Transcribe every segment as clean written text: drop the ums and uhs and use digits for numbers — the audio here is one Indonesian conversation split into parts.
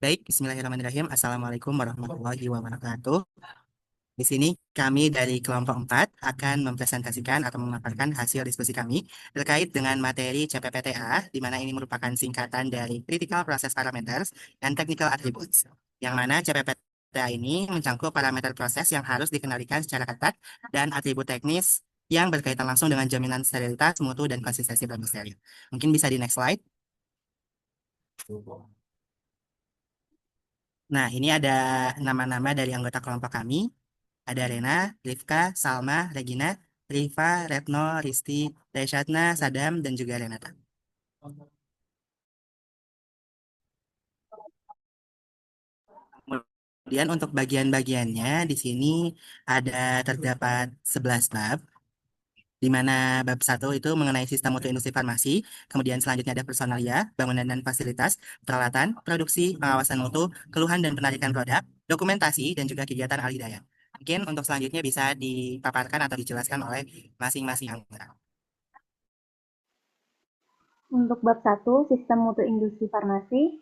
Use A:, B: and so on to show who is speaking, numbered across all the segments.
A: Baik, Bismillahirrahmanirrahim. Assalamualaikum warahmatullahi wabarakatuh. Di sini kami dari kelompok 4 akan mempresentasikan atau memaparkan hasil diskusi kami terkait dengan materi CPPTA, di mana ini merupakan singkatan dari Critical Process Parameters and Technical Attributes, yang mana CPPTA ini mencangkup parameter proses yang harus dikendalikan secara ketat dan atribut teknis yang berkaitan langsung dengan jaminan sterilitas, mutu, dan konsistensi produk steril. Mungkin bisa di next slide. Nah, ini ada nama-nama dari anggota kelompok kami. Ada Rena, Rifka, Salma, Regina, Riva, Retno, Risti, Reshadna, Sadam, dan juga Renata. Kemudian untuk bagian-bagiannya di sini terdapat 11 bab, di mana bab satu itu mengenai sistem mutu industri farmasi, kemudian selanjutnya ada personalia, bangunan dan fasilitas, peralatan, produksi, pengawasan mutu, keluhan dan penarikan produk, dokumentasi, dan juga kegiatan ahli daya. Mungkin untuk selanjutnya bisa dipaparkan atau dijelaskan oleh masing-masing anggota.
B: Untuk bab 1, sistem mutu industri farmasi,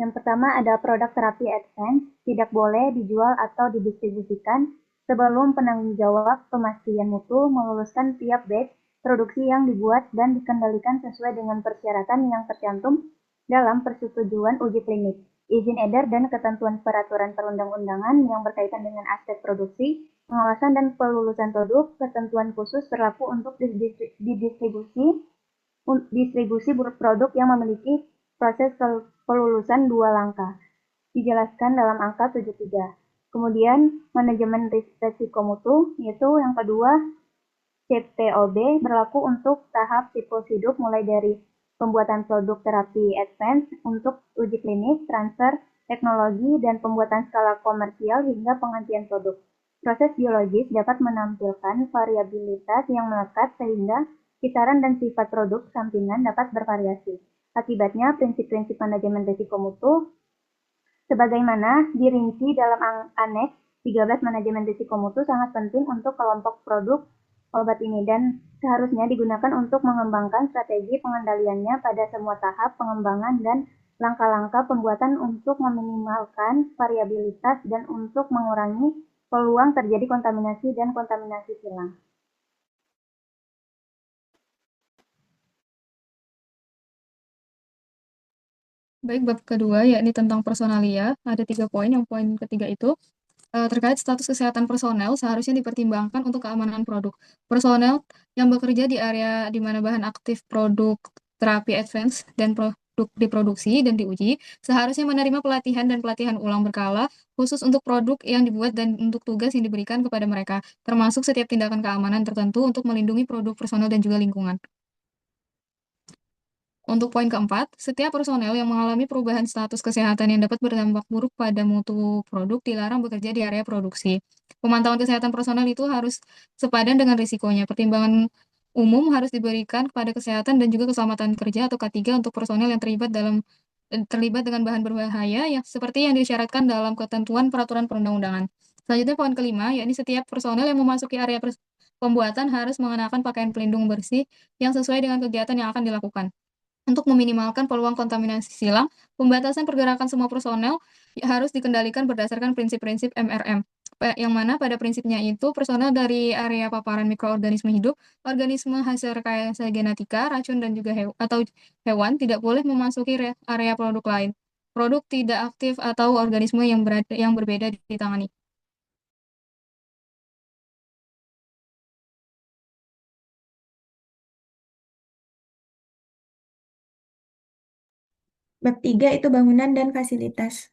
B: yang pertama ada produk terapi advance, tidak boleh dijual atau didistribusikan sebelum penanggung jawab pemastian mutu meluluskan tiap batch produksi yang dibuat dan dikendalikan sesuai dengan persyaratan yang tercantum dalam persetujuan uji klinik, izin edar dan ketentuan peraturan perundang-undangan yang berkaitan dengan aspek produksi, pengawasan dan pelulusan produk, ketentuan khusus berlaku untuk didistribusi distribusi produk yang memiliki proses pelulusan dua langkah, dijelaskan dalam angka 73. Kemudian, manajemen risiko mutu, yaitu yang kedua, CTOB berlaku untuk tahap siklus hidup mulai dari pembuatan produk terapi advance untuk uji klinis, transfer teknologi, dan pembuatan skala komersial hingga penghentian produk. Proses biologis dapat menampilkan variabilitas yang melekat sehingga kisaran dan sifat produk sampingan dapat bervariasi. Akibatnya, prinsip-prinsip manajemen risiko mutu sebagaimana dirinci dalam aneks 13 manajemen risiko mutu sangat penting untuk kelompok produk obat ini dan seharusnya digunakan untuk mengembangkan strategi pengendaliannya pada semua tahap pengembangan dan langkah-langkah pembuatan untuk meminimalkan variabilitas dan untuk mengurangi peluang terjadi kontaminasi dan kontaminasi silang.
C: Baik, bab kedua yakni tentang personalia. Ada 3 poin. Yang poin ketiga itu terkait status kesehatan personel seharusnya dipertimbangkan untuk keamanan produk. Personel yang bekerja di area di mana bahan aktif produk terapi advance dan produk diproduksi dan diuji seharusnya menerima pelatihan dan pelatihan ulang berkala khusus untuk produk yang dibuat dan untuk tugas yang diberikan kepada mereka, termasuk setiap tindakan keamanan tertentu untuk melindungi produk personel dan juga lingkungan. Untuk poin keempat, setiap personel yang mengalami perubahan status kesehatan yang dapat berdampak buruk pada mutu produk dilarang bekerja di area produksi. Pemantauan kesehatan personel itu harus sepadan dengan risikonya. Pertimbangan umum harus diberikan kepada kesehatan dan juga keselamatan kerja atau K3 untuk personel yang terlibat dengan bahan berbahaya yang seperti yang disyaratkan dalam ketentuan peraturan perundang-undangan. Selanjutnya poin kelima, yakni setiap personel yang memasuki area pembuatan harus mengenakan pakaian pelindung bersih yang sesuai dengan kegiatan yang akan dilakukan. Untuk meminimalkan peluang kontaminasi silang, pembatasan pergerakan semua personel harus dikendalikan berdasarkan prinsip-prinsip MRM, yang mana pada prinsipnya itu personel dari area paparan mikroorganisme hidup, organisme hasil rekayasa genetika, racun dan juga atau hewan tidak boleh memasuki area produk lain. Produk tidak aktif atau organisme yang berbeda ditangani.
D: Bab 3 itu bangunan dan fasilitas.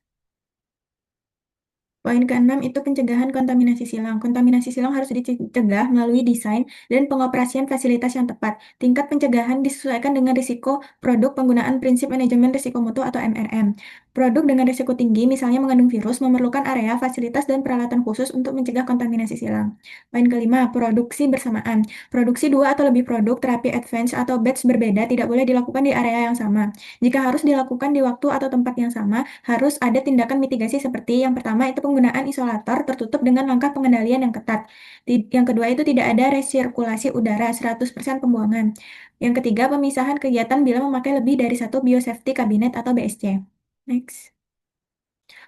D: Poin ke-6 itu pencegahan kontaminasi silang. Kontaminasi silang harus dicegah melalui desain dan pengoperasian fasilitas yang tepat. Tingkat pencegahan disesuaikan dengan risiko produk penggunaan prinsip manajemen risiko mutu atau MRM. Produk dengan risiko tinggi, misalnya mengandung virus, memerlukan area, fasilitas, dan peralatan khusus untuk mencegah kontaminasi silang. Poin kelima, produksi bersamaan. Produksi dua atau lebih produk terapi advance atau batch berbeda tidak boleh dilakukan di area yang sama. Jika harus dilakukan di waktu atau tempat yang sama, harus ada tindakan mitigasi seperti yang pertama itu penggunaan isolator tertutup dengan langkah pengendalian yang ketat. Yang kedua itu tidak ada resirkulasi udara, 100% pembuangan. Yang ketiga, pemisahan kegiatan bila memakai lebih dari satu biosafety kabinet atau BSC. Next.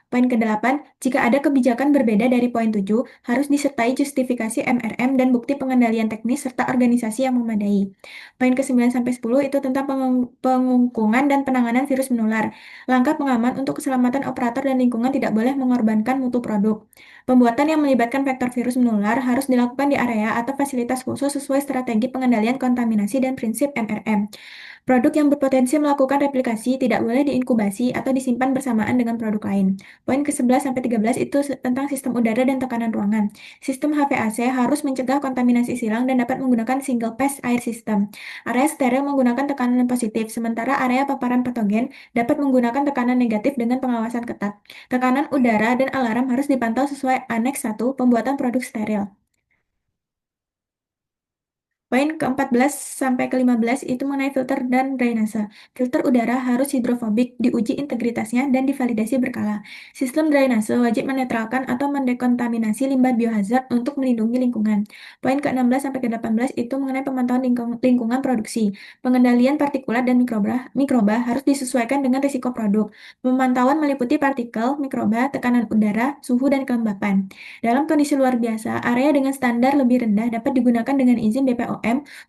D: Poin ke-8, jika ada kebijakan berbeda dari poin 7, harus disertai justifikasi MRM dan bukti pengendalian teknis serta organisasi yang memadai. Poin ke-9 sampai 10 itu tentang pengungkungan dan penanganan virus menular. Langkah pengaman untuk keselamatan operator dan lingkungan tidak boleh mengorbankan mutu produk. Pembuatan yang melibatkan vektor virus menular harus dilakukan di area atau fasilitas khusus sesuai strategi pengendalian kontaminasi dan prinsip MRM. Produk yang berpotensi melakukan replikasi tidak boleh diinkubasi atau disimpan bersamaan dengan produk lain. Poin ke-11 sampai 13 itu tentang sistem udara dan tekanan ruangan. Sistem HVAC harus mencegah kontaminasi silang dan dapat menggunakan single pass air system. Area steril menggunakan tekanan positif, sementara area paparan patogen dapat menggunakan tekanan negatif dengan pengawasan ketat. Tekanan udara dan alarm harus dipantau sesuai Aneks 1 pembuatan produk steril. Poin ke-14 sampai ke-15 itu mengenai filter dan drainase. Filter udara harus hidrofobik, diuji integritasnya, dan divalidasi berkala. Sistem drainase wajib menetralkan atau mendekontaminasi limbah biohazard untuk melindungi lingkungan. Poin ke-16 sampai ke-18 itu mengenai pemantauan lingkungan produksi. Pengendalian partikulat dan mikroba harus disesuaikan dengan risiko produk. Pemantauan meliputi partikel, mikroba, tekanan udara, suhu, dan kelembapan. Dalam kondisi luar biasa, area dengan standar lebih rendah dapat digunakan dengan izin BPOM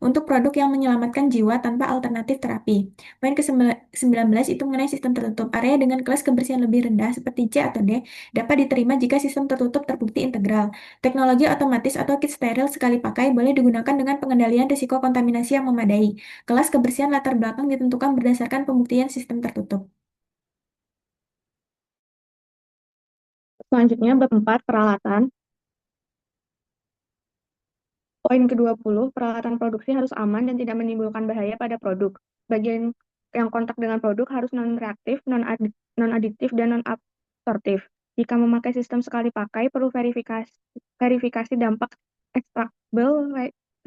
D: untuk produk yang menyelamatkan jiwa tanpa alternatif terapi. Poin ke-19 itu mengenai sistem tertutup. Area dengan kelas kebersihan lebih rendah seperti C atau D dapat diterima jika sistem tertutup terbukti integral. Teknologi otomatis atau kit steril sekali pakai boleh digunakan dengan pengendalian risiko kontaminasi yang memadai. Kelas kebersihan latar belakang ditentukan berdasarkan pembuktian sistem tertutup. Selanjutnya, bab 4, peralatan. Poin ke-20, peralatan produksi harus aman dan tidak menimbulkan bahaya pada produk. Bagian yang kontak dengan produk harus non-reaktif, non-adiktif, dan non-absorptif. Jika memakai sistem sekali pakai, perlu verifikasi dampak extractable,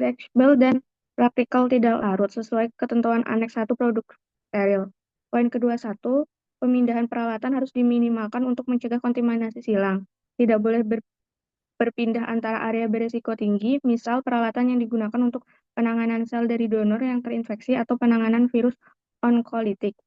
D: reactable, dan praktikal tidak larut sesuai ketentuan Aneks 1 produk steril. Poin ke-21, pemindahan peralatan harus diminimalkan untuk mencegah kontaminasi silang. Tidak boleh berpindah antara area beresiko tinggi, misal peralatan yang digunakan untuk penanganan sel dari donor yang terinfeksi atau penanganan virus onkolitik.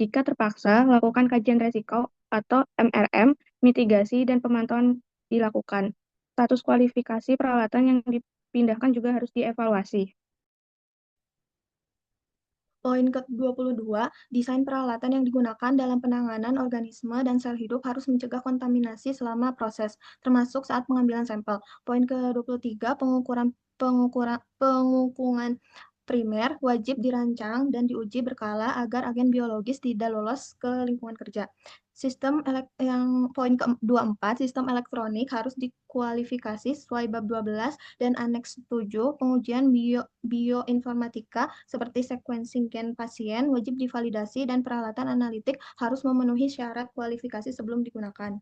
D: Jika terpaksa, lakukan kajian resiko atau MRM, mitigasi, dan pemantauan dilakukan. Status kualifikasi peralatan yang dipindahkan juga harus dievaluasi. Poin ke-22, desain peralatan yang digunakan dalam penanganan organisme dan sel hidup harus mencegah kontaminasi selama proses, termasuk saat pengambilan sampel. Poin ke-23, pengukungan primer wajib dirancang dan diuji berkala agar agen biologis tidak lolos ke lingkungan kerja. Poin ke-24, sistem elektronik harus dikualifikasi sesuai bab 12 dan aneks 7. Pengujian bioinformatika seperti sequencing gen pasien wajib divalidasi dan peralatan analitik harus memenuhi syarat kualifikasi sebelum digunakan.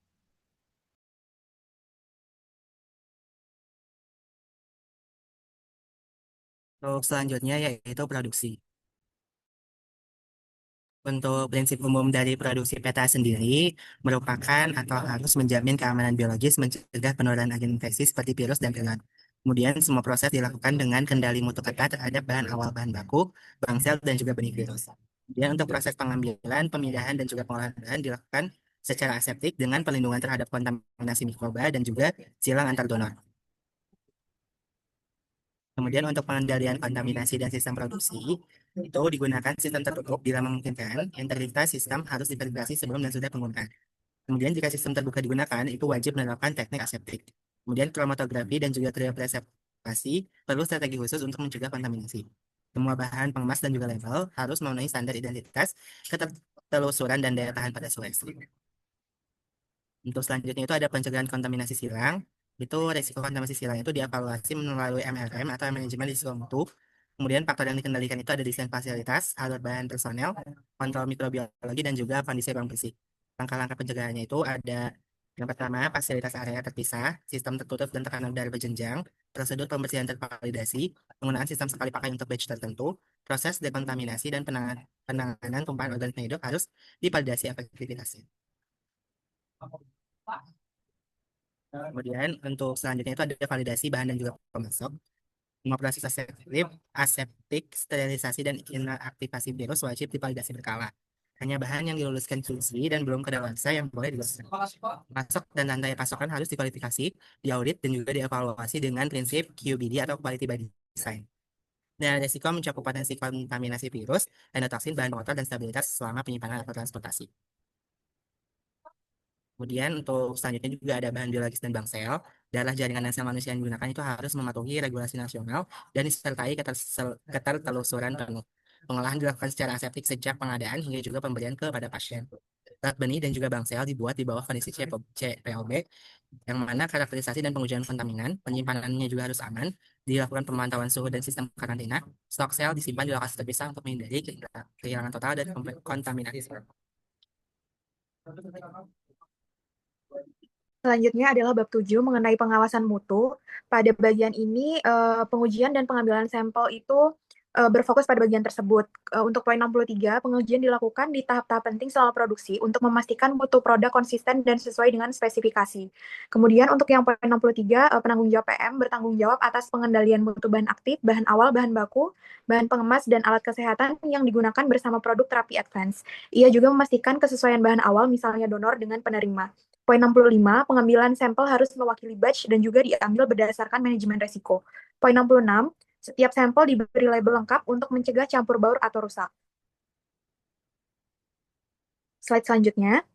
A: Untuk selanjutnya yaitu produksi. Untuk prinsip umum dari produksi peta sendiri merupakan atau harus menjamin keamanan biologis, mencegah penularan agen infeksi seperti virus dan pilot. Kemudian semua proses dilakukan dengan kendali mutu ketat terhadap bahan awal bahan baku, bangsel, dan juga benih virus. Kemudian untuk proses pengambilan, pemindahan, dan juga pengolahan bahan dilakukan secara aseptik dengan perlindungan terhadap kontaminasi mikroba dan juga silang antar donor. Kemudian untuk pengendalian kontaminasi dan sistem produksi, itu digunakan sistem tertutup bila memungkinkan. Integritas sistem harus diverifikasi sebelum dan sudah penggunaan. Kemudian jika sistem terbuka digunakan, itu wajib menerapkan teknik aseptik. Kemudian kromatografi dan juga criopreservasi perlu strategi khusus untuk mencegah kontaminasi. Semua bahan pengemas dan juga label harus memenuhi standar identitas, ketelusuran, dan daya tahan pada suhu ekstrim. Untuk selanjutnya itu ada pencegahan kontaminasi silang. Itu resiko kontaminasi silang itu dievaluasi melalui MRM atau manajemen risiko mutu. Kemudian faktor yang dikendalikan itu ada desain fasilitas, alur bahan personel, kontrol mikrobiologi, dan juga kondisi ruang bersih. Langkah-langkah pencegahannya itu ada yang pertama, fasilitas area terpisah, sistem tertutup dan tekanan udara berjenjang, prosedur pembersihan tervalidasi, penggunaan sistem sekali pakai untuk batch tertentu, proses dekontaminasi, dan penanganan tumpahan organisme hidup harus divalidasi efektivitasnya. Kemudian untuk selanjutnya itu ada validasi bahan dan juga pemasok. Semua proses aseptik, sterilisasi, dan inaktivasi virus wajib divalidasi berkala. Hanya bahan yang diluluskan QC dan belum kadaluarsa yang boleh diluluskan. Masuk dan rantai pasokan harus dikualifikasi, diaudit, dan juga dievaluasi dengan prinsip QBD atau Quality by Design. Dan resiko mencakup potensi kontaminasi virus, endotoksin, bahan pengotol, dan stabilitas selama penyimpanan atau transportasi. Kemudian untuk selanjutnya juga ada bahan biologis dan bank sel. Darah jaringan dan sel manusia yang digunakan itu harus mematuhi regulasi nasional dan disertai ketertelusuran penuh. Pengolahan dilakukan secara aseptik sejak pengadaan hingga juga pemberian kepada pasien. Zat benih dan juga bank sel dibuat di bawah kondisi CPOB, yang mana karakterisasi dan pengujian kontaminan, penyimpanannya juga harus aman, dilakukan pemantauan suhu dan sistem karantina, stok sel disimpan di lokasi terpisah untuk menghindari kehilangan total dan kontaminasi sel.
E: Selanjutnya adalah bab 7 mengenai pengawasan mutu. Pada bagian ini, pengujian dan pengambilan sampel itu berfokus pada bagian tersebut. Untuk poin 63, pengujian dilakukan di tahap-tahap penting selama produksi untuk memastikan mutu produk konsisten dan sesuai dengan spesifikasi. Kemudian untuk yang poin 63, penanggung jawab PM bertanggung jawab atas pengendalian mutu bahan aktif, bahan awal, bahan baku, bahan pengemas, dan alat kesehatan yang digunakan bersama produk terapi advance. Ia juga memastikan kesesuaian bahan awal, misalnya donor dengan penerima. Poin 65, pengambilan sampel harus mewakili batch dan juga diambil berdasarkan manajemen resiko. Poin 66, setiap sampel diberi label lengkap untuk mencegah campur baur atau rusak. Slide selanjutnya.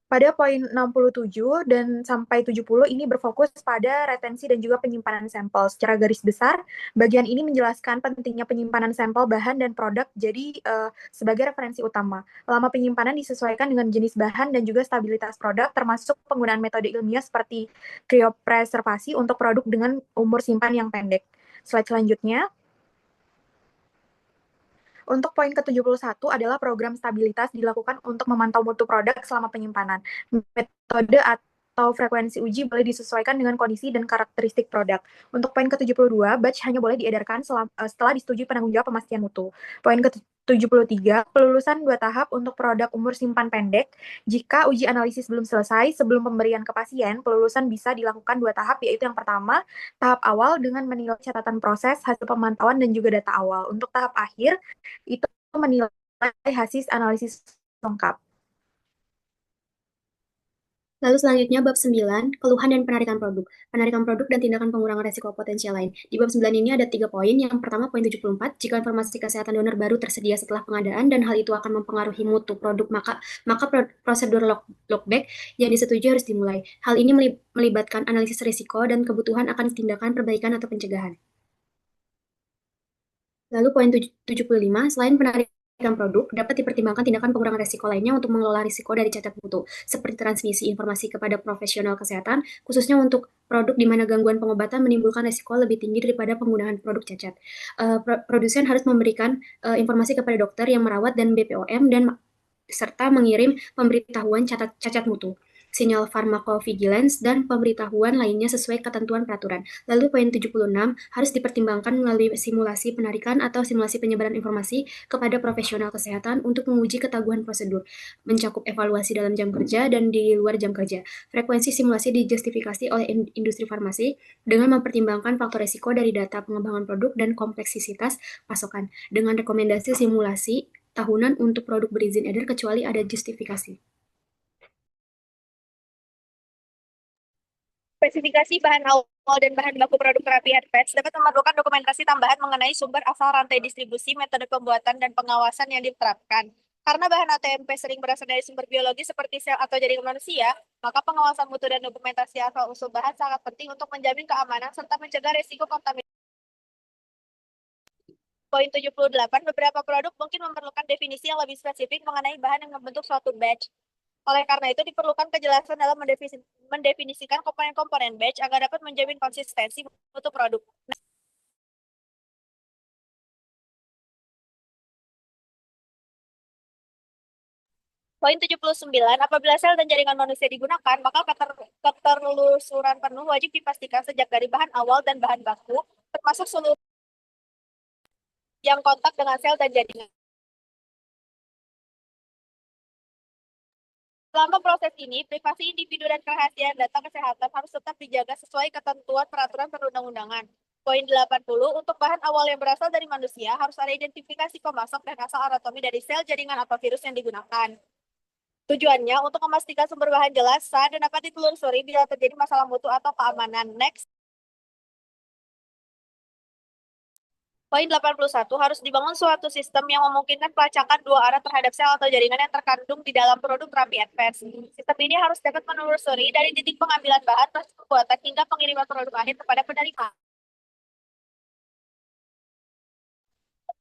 E: Pada poin 67 dan sampai 70 ini berfokus pada retensi dan juga penyimpanan sampel. Secara garis besar, bagian ini menjelaskan pentingnya penyimpanan sampel bahan dan produk jadi sebagai referensi utama. Lama penyimpanan disesuaikan dengan jenis bahan dan juga stabilitas produk, termasuk penggunaan metode ilmiah seperti cryopreservasi untuk produk dengan umur simpan yang pendek. Slide selanjutnya. Untuk poin ke-71 adalah program stabilitas dilakukan untuk memantau mutu produk selama penyimpanan. Metode atau frekuensi uji boleh disesuaikan dengan kondisi dan karakteristik produk. Untuk poin ke-72, batch hanya boleh diedarkan setelah disetujui penanggung jawab pemastian mutu. Poin ke-73, pelulusan 2 tahap untuk produk umur simpan pendek. Jika uji analisis belum selesai sebelum pemberian ke pasien, pelulusan bisa dilakukan 2 tahap, yaitu yang pertama, tahap awal dengan menilai catatan proses, hasil pemantauan, dan juga data awal. Untuk tahap akhir, itu menilai hasil analisis lengkap.
F: Lalu selanjutnya bab 9, keluhan dan penarikan produk. Penarikan produk dan tindakan pengurangan resiko potensial lain. Di bab 9 ini ada 3 poin. Yang pertama poin 74, jika informasi kesehatan donor baru tersedia setelah pengadaan dan hal itu akan mempengaruhi mutu produk, maka prosedur lockback yang disetujui harus dimulai. Hal ini melibatkan analisis risiko dan kebutuhan akan tindakan perbaikan atau pencegahan. Lalu poin 75, selain penarikan produk, dapat dipertimbangkan tindakan pengurangan risiko lainnya untuk mengelola risiko dari cacat mutu, seperti transmisi informasi kepada profesional kesehatan, khususnya untuk produk di mana gangguan pengobatan menimbulkan risiko lebih tinggi daripada penggunaan produk cacat. Produsen harus memberikan informasi kepada dokter yang merawat dan BPOM dan serta mengirim pemberitahuan cacat mutu, sinyal pharmacovigilance, dan pemberitahuan lainnya sesuai ketentuan peraturan. Lalu poin 76 harus dipertimbangkan melalui simulasi penarikan atau simulasi penyebaran informasi kepada profesional kesehatan untuk menguji ketaguhan prosedur, mencakup evaluasi dalam jam kerja dan di luar jam kerja. Frekuensi simulasi dijustifikasi oleh industri farmasi dengan mempertimbangkan faktor risiko dari data pengembangan produk dan kompleksitas pasokan, dengan rekomendasi simulasi tahunan untuk produk berizin edar kecuali ada justifikasi.
G: Spesifikasi bahan awal dan bahan baku produk terapi advance dapat memerlukan dokumentasi tambahan mengenai sumber asal rantai distribusi, metode pembuatan, dan pengawasan yang diterapkan. Karena bahan ATMP sering berasal dari sumber biologi seperti sel atau jaringan manusia, maka pengawasan mutu dan dokumentasi asal-usul bahan sangat penting untuk menjamin keamanan serta mencegah risiko kontaminasi. Poin 78, beberapa produk mungkin memerlukan definisi yang lebih spesifik mengenai bahan yang membentuk suatu batch. Oleh karena itu, diperlukan kejelasan dalam mendefinisikan komponen-komponen batch agar dapat menjamin konsistensi mutu produk. Poin 79, apabila sel dan jaringan manusia digunakan, maka ketertelusuran penuh wajib dipastikan sejak dari bahan awal dan bahan baku, termasuk seluruh yang kontak dengan sel dan jaringan. Selama proses ini, privasi individu dan kerahasiaan data kesehatan harus tetap dijaga sesuai ketentuan peraturan perundang-undangan. Poin 80, untuk bahan awal yang berasal dari manusia, harus ada identifikasi pemasok dan asal anatomi dari sel, jaringan, atau virus yang digunakan. Tujuannya untuk memastikan sumber bahan jelas, sah, dan dapat ditelusuri bila terjadi masalah mutu atau keamanan. Next. Poin 81, harus dibangun suatu sistem yang memungkinkan pelacakan dua arah terhadap sel atau jaringan yang terkandung di dalam produk terapi advance. Sistem ini harus dapat menelusuri dari titik pengambilan bahan, proses pembuatan, hingga pengiriman produk akhir kepada penerima.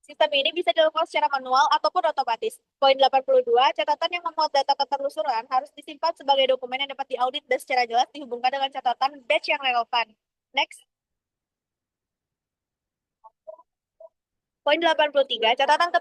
G: Sistem ini bisa dilakukan secara manual ataupun otomatis. Poin 82, catatan yang memuat data ketelusuran harus disimpan sebagai dokumen yang dapat diaudit dan secara jelas dihubungkan dengan catatan batch yang relevan. Next. Poin 83, catatan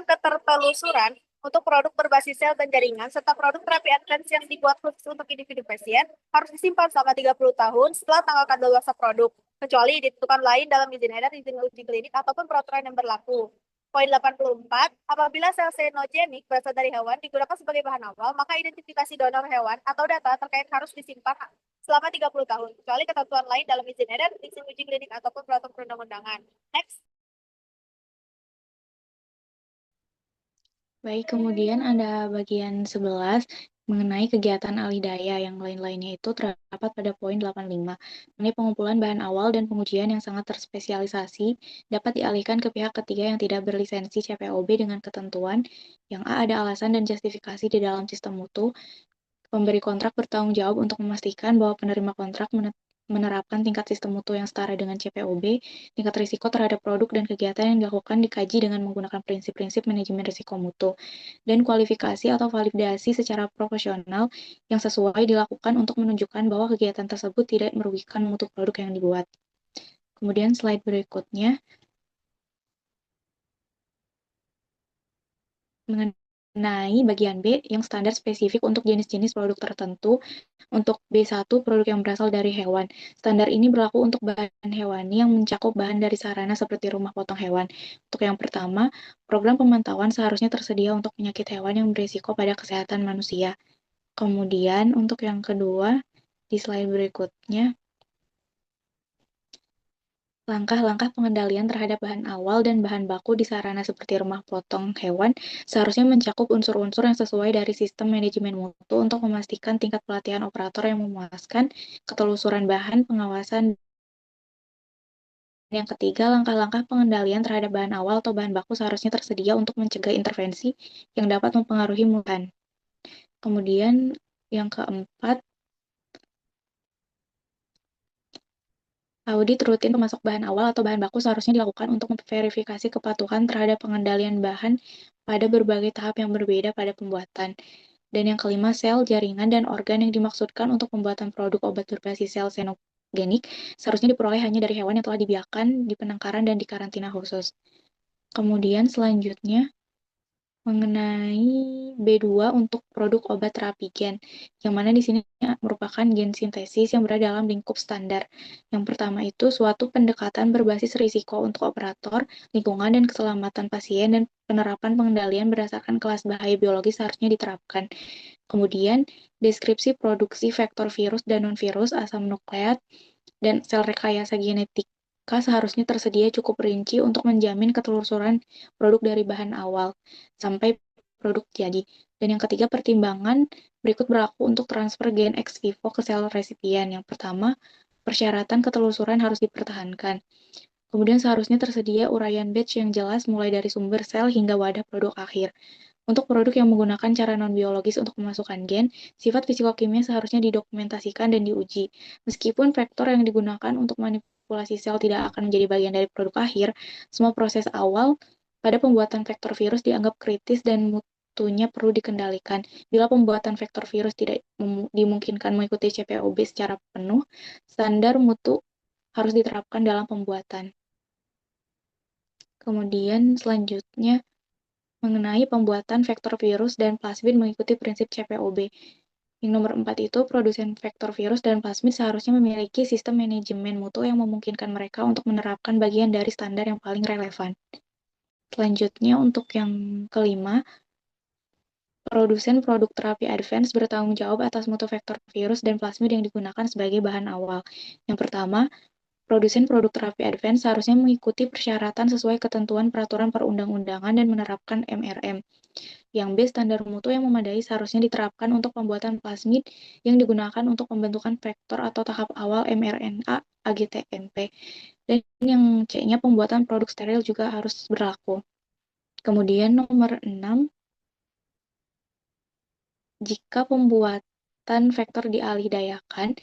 G: ketertelusuran untuk produk berbasis sel dan jaringan serta produk terapi advance yang dibuat khusus untuk individu pasien harus disimpan selama 30 tahun setelah tanggal kadaluarsa produk, kecuali ditentukan lain dalam izin edar, izin uji klinik, ataupun peraturan yang berlaku. Poin 84, apabila sel senogenik berasal dari hewan digunakan sebagai bahan awal, maka identifikasi donor hewan atau data terkait harus disimpan selama 30 tahun, kecuali ketentuan lain dalam izin edar, izin uji klinik, ataupun peraturan perundang-undangan. Next.
H: Baik, kemudian ada bagian 11 mengenai kegiatan alih daya yang lain-lainnya itu terdapat pada poin 85. Mengenai pengumpulan bahan awal dan pengujian yang sangat terspesialisasi dapat dialihkan ke pihak ketiga yang tidak berlisensi CPOB dengan ketentuan yang A, ada alasan dan justifikasi di dalam sistem mutu. Pemberi kontrak bertanggung jawab untuk memastikan bahwa penerima kontrak menerapkan tingkat sistem mutu yang setara dengan CPOB, tingkat risiko terhadap produk dan kegiatan yang dilakukan dikaji dengan menggunakan prinsip-prinsip manajemen risiko mutu, dan kualifikasi atau validasi secara profesional yang sesuai dilakukan untuk menunjukkan bahwa kegiatan tersebut tidak merugikan mutu produk yang dibuat. Kemudian slide berikutnya mengenai bagian B yang standar spesifik untuk jenis-jenis produk tertentu. Untuk B1, produk yang berasal dari hewan. Standar ini berlaku untuk bahan hewani yang mencakup bahan dari sarana seperti rumah potong hewan. Untuk yang pertama, program pemantauan seharusnya tersedia untuk penyakit hewan yang berisiko pada kesehatan manusia. Kemudian untuk yang kedua, di slide berikutnya, langkah-langkah pengendalian terhadap bahan awal dan bahan baku di sarana seperti rumah potong hewan seharusnya mencakup unsur-unsur yang sesuai dari sistem manajemen mutu untuk memastikan tingkat pelatihan operator yang memuaskan, ketelusuran bahan, pengawasan. Yang ketiga, langkah-langkah pengendalian terhadap bahan awal atau bahan baku seharusnya tersedia untuk mencegah intervensi yang dapat mempengaruhi mutu. Kemudian yang keempat, audit rutin pemasok bahan awal atau bahan baku seharusnya dilakukan untuk memverifikasi kepatuhan terhadap pengendalian bahan pada berbagai tahap yang berbeda pada pembuatan. Dan yang kelima, sel, jaringan, dan organ yang dimaksudkan untuk pembuatan produk obat berbasis sel senogenik seharusnya diperoleh hanya dari hewan yang telah dibiarkan di penangkaran dan di karantina khusus. Kemudian selanjutnya, mengenai B2 untuk produk obat terapi gen, yang mana di sini merupakan gen sintesis yang berada dalam lingkup standar. Yang pertama itu suatu pendekatan berbasis risiko untuk operator, lingkungan, dan keselamatan pasien, dan penerapan pengendalian berdasarkan kelas bahaya biologis seharusnya diterapkan. Kemudian, deskripsi produksi vektor virus dan non-virus, asam nukleat, dan sel rekayasa genetik seharusnya tersedia cukup rinci untuk menjamin ketelusuran produk dari bahan awal sampai produk jadi. Dan yang ketiga, pertimbangan berikut berlaku untuk transfer gen ex vivo ke sel resipien. Yang pertama, persyaratan ketelusuran harus dipertahankan. Kemudian seharusnya tersedia uraian batch yang jelas mulai dari sumber sel hingga wadah produk akhir. Untuk produk yang menggunakan cara non-biologis untuk memasukkan gen, sifat fisikokimia seharusnya didokumentasikan dan diuji. Meskipun vektor yang digunakan untuk manipulasi sel tidak akan menjadi bagian dari produk akhir, semua proses awal pada pembuatan vektor virus dianggap kritis dan mutunya perlu dikendalikan. Bila pembuatan vektor virus tidak dimungkinkan mengikuti CPOB secara penuh, standar mutu harus diterapkan dalam pembuatan. Kemudian selanjutnya, mengenai pembuatan vektor virus dan plasmid mengikuti prinsip CPOB. Yang nomor 4 itu, produsen vektor virus dan plasmid seharusnya memiliki sistem manajemen mutu yang memungkinkan mereka untuk menerapkan bagian dari standar yang paling relevan. Selanjutnya, untuk yang kelima, Produsen produk terapi advance bertanggung jawab atas mutu vektor virus dan plasmid yang digunakan sebagai bahan awal. Yang pertama, produsen produk terapi advance seharusnya mengikuti persyaratan sesuai ketentuan peraturan perundang-undangan dan menerapkan MRM. Yang B, standar mutu yang memadai seharusnya diterapkan untuk pembuatan plasmid yang digunakan untuk pembentukan vektor atau tahap awal mRNA AGTMP. Dan yang C-nya, pembuatan produk steril juga harus berlaku. Kemudian nomor 6, jika pembuatan vektor dialihdayakan,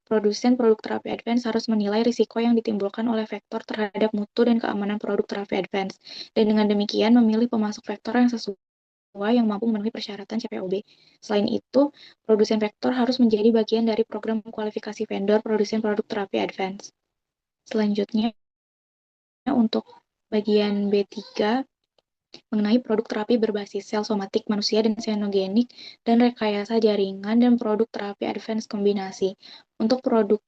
H: produsen produk terapi advance harus menilai risiko yang ditimbulkan oleh vektor terhadap mutu dan keamanan produk terapi advance, dan dengan demikian memilih pemasok vektor yang sesuai yang mampu memenuhi persyaratan CPOB. Selain itu, produsen vektor harus menjadi bagian dari program kualifikasi vendor produsen produk terapi advance. Selanjutnya, untuk bagian B3, mengenai produk terapi berbasis sel somatik manusia dan xenogenik dan rekayasa jaringan dan produk terapi advance kombinasi. Untuk produk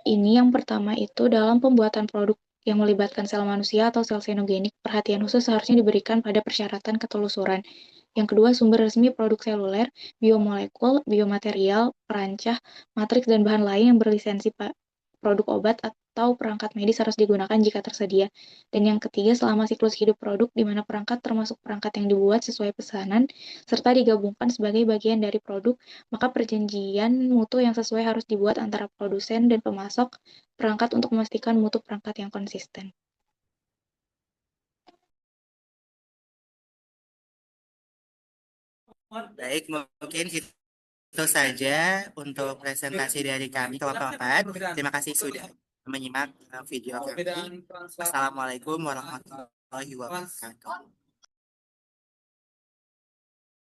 H: ini yang pertama itu dalam pembuatan produk yang melibatkan sel manusia atau sel xenogenik, perhatian khusus seharusnya diberikan pada persyaratan ketelusuran. Yang kedua, sumber resmi produk seluler, biomolekul, biomaterial, perancah, matriks, dan bahan lain yang berlisensi produk obat atau perangkat medis harus digunakan jika tersedia. Dan yang ketiga, selama siklus hidup produk, di mana perangkat termasuk perangkat yang dibuat sesuai pesanan, serta digabungkan sebagai bagian dari produk, maka perjanjian mutu yang sesuai harus dibuat antara produsen dan pemasok perangkat untuk memastikan mutu perangkat yang konsisten.
A: Baik, mungkin itu saja untuk presentasi dari kami kelompok 4. Terima kasih sudah menyimak video kami. Assalamualaikum warahmatullahi wabarakatuh.